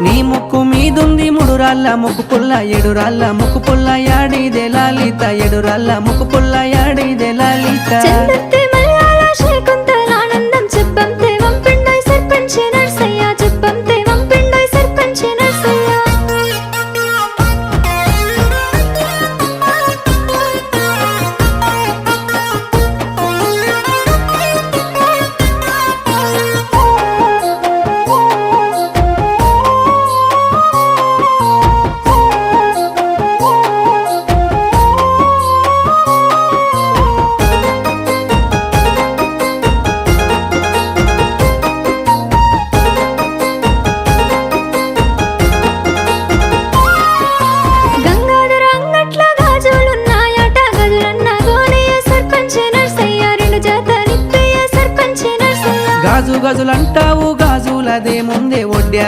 నీ ముక్కు మీదుంది 3 రాళ్ళ ముక్కు పుల్ల 7 రాళ్ళ ముక్కు పుల్ల యాడిదే లాలిత 7 రాళ్ళ ముక్కు పుల్ల యాడిదే లాలిత చందత్తే మలయాళ శకుంతల ఆనందం చెప్పంతే వంపిండోయ్ సర్పంచ్ నర్సయ్య చెప్పంతే వంపిండోయ్ సర్పంచ్ నర్సయ్య గాజు గజులంటావు గాజులదే ముందే ఒడ్డా